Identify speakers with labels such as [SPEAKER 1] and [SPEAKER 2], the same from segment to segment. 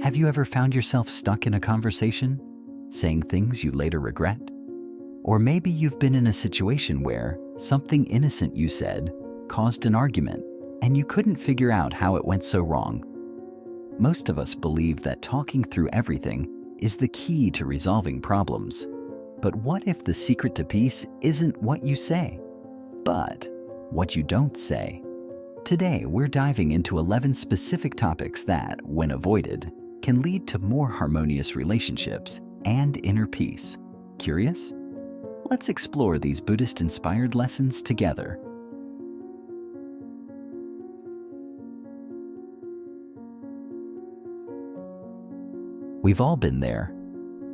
[SPEAKER 1] Have you ever found yourself stuck in a conversation, saying things you later regret? Or maybe you've been in a situation where something innocent you said caused an argument and you couldn't figure out how it went so wrong. Most of us believe that talking through everything is the key to resolving problems. But what if the secret to peace isn't what you say, but what you don't say? Today, we're diving into 11 specific topics that, when avoided, can lead to more harmonious relationships and inner peace. Curious? Let's explore these Buddhist-inspired lessons together. We've all been there.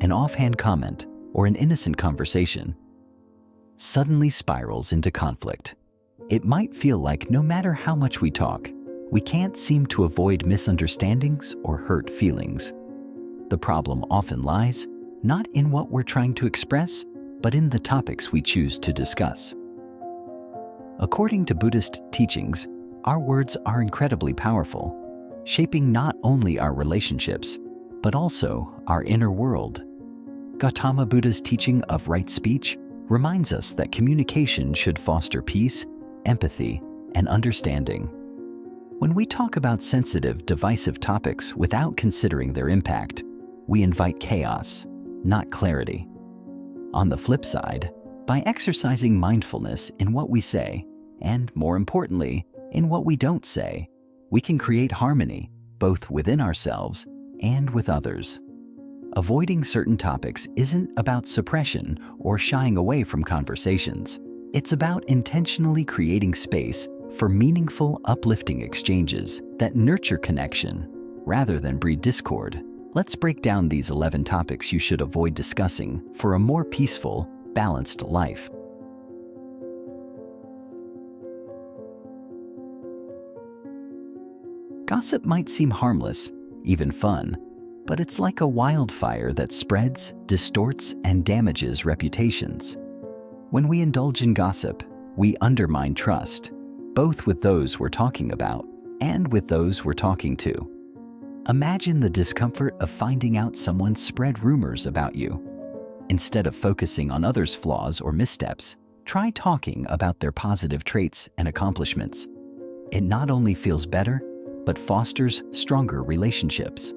[SPEAKER 1] An offhand comment or an innocent conversation suddenly spirals into conflict. It might feel like no matter how much we talk, we can't seem to avoid misunderstandings or hurt feelings. The problem often lies not in what we're trying to express, but in the topics we choose to discuss. According to Buddhist teachings, our words are incredibly powerful, shaping not only our relationships, but also our inner world. Gautama Buddha's teaching of right speech reminds us that communication should foster peace, empathy, and understanding. When we talk about sensitive, divisive topics without considering their impact, we invite chaos, not clarity. On the flip side, by exercising mindfulness in what we say, and more importantly, in what we don't say, we can create harmony, both within ourselves and with others. Avoiding certain topics isn't about suppression or shying away from conversations. It's about intentionally creating space for meaningful, uplifting exchanges that nurture connection rather than breed discord. Let's break down these 11 topics you should avoid discussing for a more peaceful, balanced life. Gossip might seem harmless, even fun, but it's like a wildfire that spreads, distorts, and damages reputations. When we indulge in gossip, we undermine trust, both with those we're talking about and with those we're talking to. Imagine the discomfort of finding out someone spread rumors about you. Instead of focusing on others' flaws or missteps, try talking about their positive traits and accomplishments. It not only feels better, but fosters stronger relationships.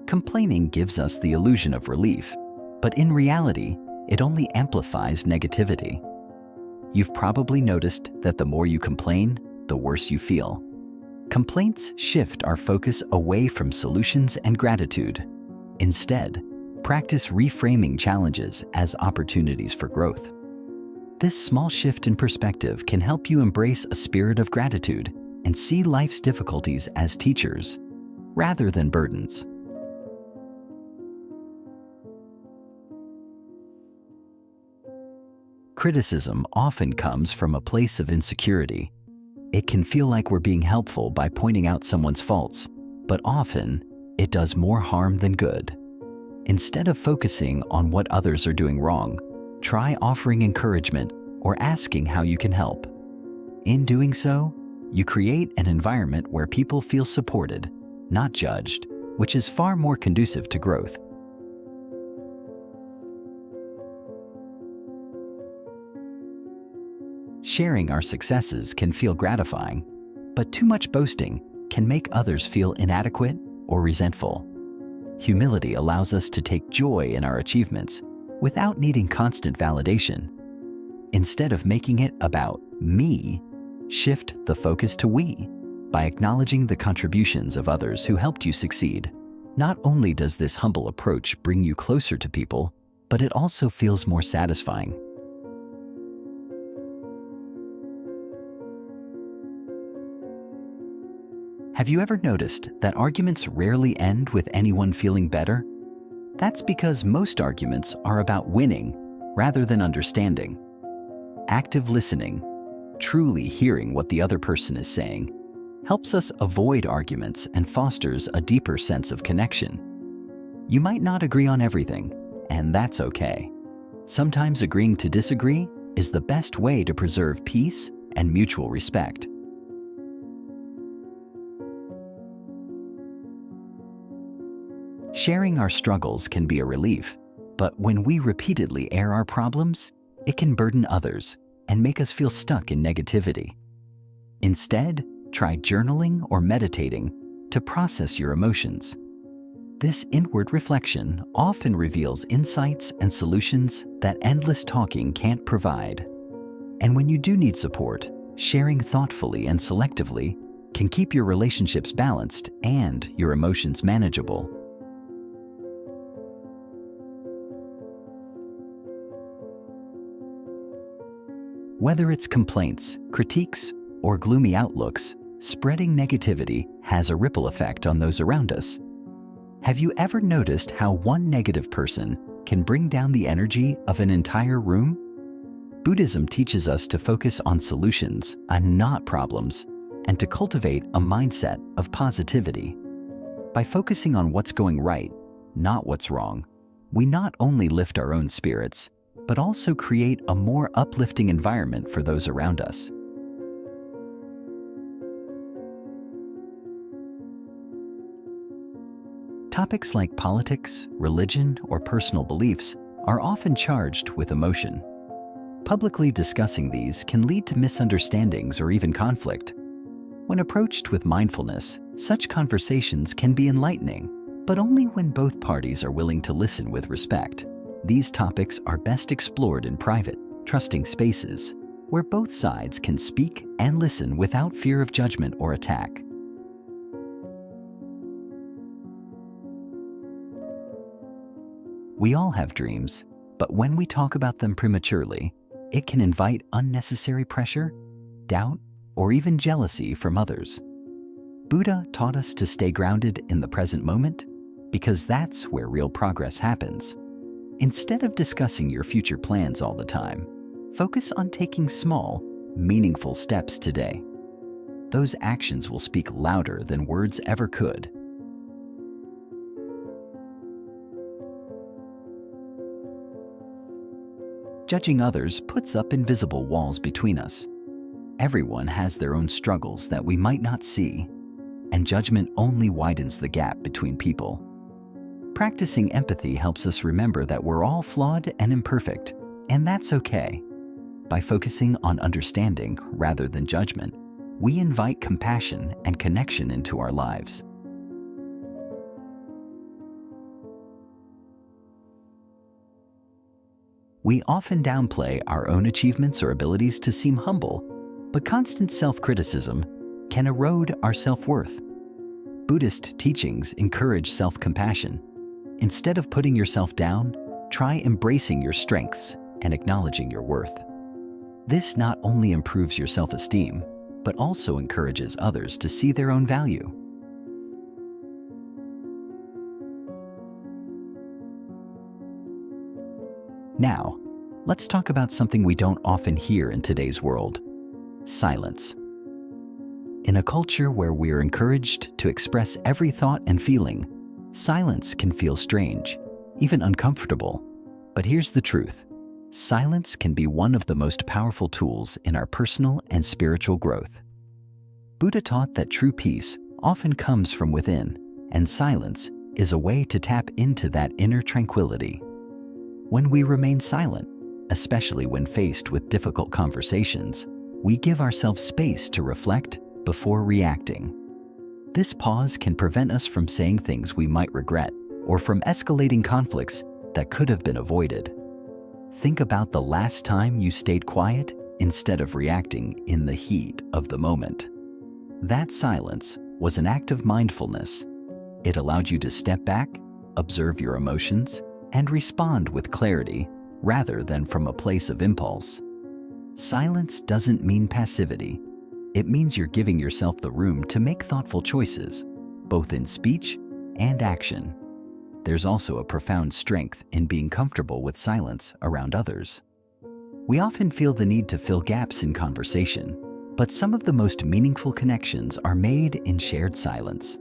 [SPEAKER 1] Complaining gives us the illusion of relief, but in reality, it only amplifies negativity. You've probably noticed that the more you complain, the worse you feel. Complaints shift our focus away from solutions and gratitude. Instead, practice reframing challenges as opportunities for growth. This small shift in perspective can help you embrace a spirit of gratitude and see life's difficulties as teachers, rather than burdens. Criticism often comes from a place of insecurity. It can feel like we're being helpful by pointing out someone's faults, but often it does more harm than good. Instead of focusing on what others are doing wrong, try offering encouragement or asking how you can help. In doing so, you create an environment where people feel supported, not judged, which is far more conducive to growth. Sharing our successes can feel gratifying, but too much boasting can make others feel inadequate or resentful. Humility allows us to take joy in our achievements without needing constant validation. Instead of making it about me, shift the focus to we by acknowledging the contributions of others who helped you succeed. Not only does this humble approach bring you closer to people, but it also feels more satisfying. Have you ever noticed that arguments rarely end with anyone feeling better? That's because most arguments are about winning rather than understanding. Active listening, truly hearing what the other person is saying, helps us avoid arguments and fosters a deeper sense of connection. You might not agree on everything, and that's okay. Sometimes agreeing to disagree is the best way to preserve peace and mutual respect. Sharing our struggles can be a relief, but when we repeatedly air our problems, it can burden others and make us feel stuck in negativity. Instead, try journaling or meditating to process your emotions. This inward reflection often reveals insights and solutions that endless talking can't provide. And when you do need support, sharing thoughtfully and selectively can keep your relationships balanced and your emotions manageable. Whether it's complaints, critiques, or gloomy outlooks, spreading negativity has a ripple effect on those around us. Have you ever noticed how one negative person can bring down the energy of an entire room? Buddhism teaches us to focus on solutions and not problems, and to cultivate a mindset of positivity. By focusing on what's going right, not what's wrong, we not only lift our own spirits, but also create a more uplifting environment for those around us. Topics like politics, religion, or personal beliefs are often charged with emotion. Publicly discussing these can lead to misunderstandings or even conflict. When approached with mindfulness, such conversations can be enlightening, but only when both parties are willing to listen with respect. These topics are best explored in private, trusting spaces, where both sides can speak and listen without fear of judgment or attack. We all have dreams, but when we talk about them prematurely, it can invite unnecessary pressure, doubt, or even jealousy from others. Buddha taught us to stay grounded in the present moment because that's where real progress happens. Instead of discussing your future plans all the time, focus on taking small, meaningful steps today. Those actions will speak louder than words ever could. Judging others puts up invisible walls between us. Everyone has their own struggles that we might not see, and judgment only widens the gap between people. Practicing empathy helps us remember that we're all flawed and imperfect, and that's okay. By focusing on understanding rather than judgment, we invite compassion and connection into our lives. We often downplay our own achievements or abilities to seem humble, but constant self-criticism can erode our self-worth. Buddhist teachings encourage self-compassion. Instead of putting yourself down, try embracing your strengths and acknowledging your worth. This not only improves your self-esteem, but also encourages others to see their own value. Now, let's talk about something we don't often hear in today's world: silence. In a culture where we are encouraged to express every thought and feeling, silence can feel strange, even uncomfortable. But here's the truth: silence can be one of the most powerful tools in our personal and spiritual growth. Buddha taught that true peace often comes from within, and silence is a way to tap into that inner tranquility. When we remain silent, especially when faced with difficult conversations, we give ourselves space to reflect before reacting. This pause can prevent us from saying things we might regret or from escalating conflicts that could have been avoided. Think about the last time you stayed quiet instead of reacting in the heat of the moment. That silence was an act of mindfulness. It allowed you to step back, observe your emotions, and respond with clarity rather than from a place of impulse. Silence doesn't mean passivity. It means you're giving yourself the room to make thoughtful choices, both in speech and action. There's also a profound strength in being comfortable with silence around others. We often feel the need to fill gaps in conversation, but some of the most meaningful connections are made in shared silence.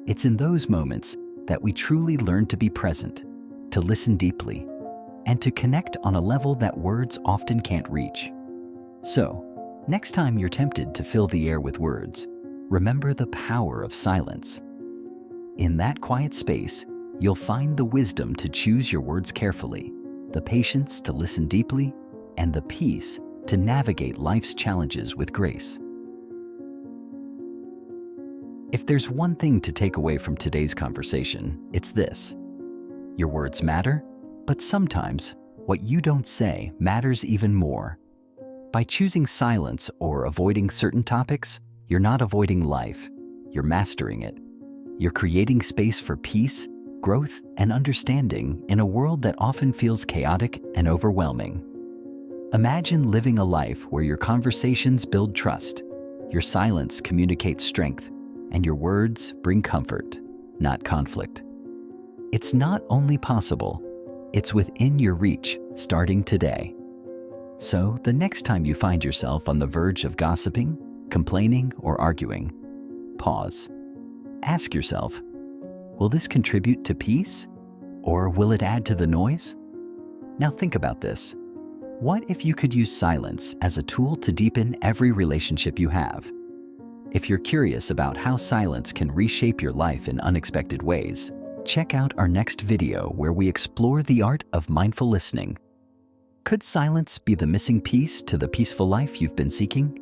[SPEAKER 1] It's in those moments that we truly learn to be present, to listen deeply, and to connect on a level that words often can't reach. So, next time you're tempted to fill the air with words, remember the power of silence. In that quiet space, you'll find the wisdom to choose your words carefully, the patience to listen deeply, and the peace to navigate life's challenges with grace. If there's one thing to take away from today's conversation, it's this. Your words matter, but sometimes what you don't say matters even more. By choosing silence or avoiding certain topics, you're not avoiding life, you're mastering it. You're creating space for peace, growth, and understanding in a world that often feels chaotic and overwhelming. Imagine living a life where your conversations build trust, your silence communicates strength, and your words bring comfort, not conflict. It's not only possible, it's within your reach starting today. So the next time you find yourself on the verge of gossiping, complaining, or arguing, pause. Ask yourself, will this contribute to peace? Or will it add to the noise? Now think about this. What if you could use silence as a tool to deepen every relationship you have? If you're curious about how silence can reshape your life in unexpected ways, check out our next video where we explore the art of mindful listening. Could silence be the missing piece to the peaceful life you've been seeking?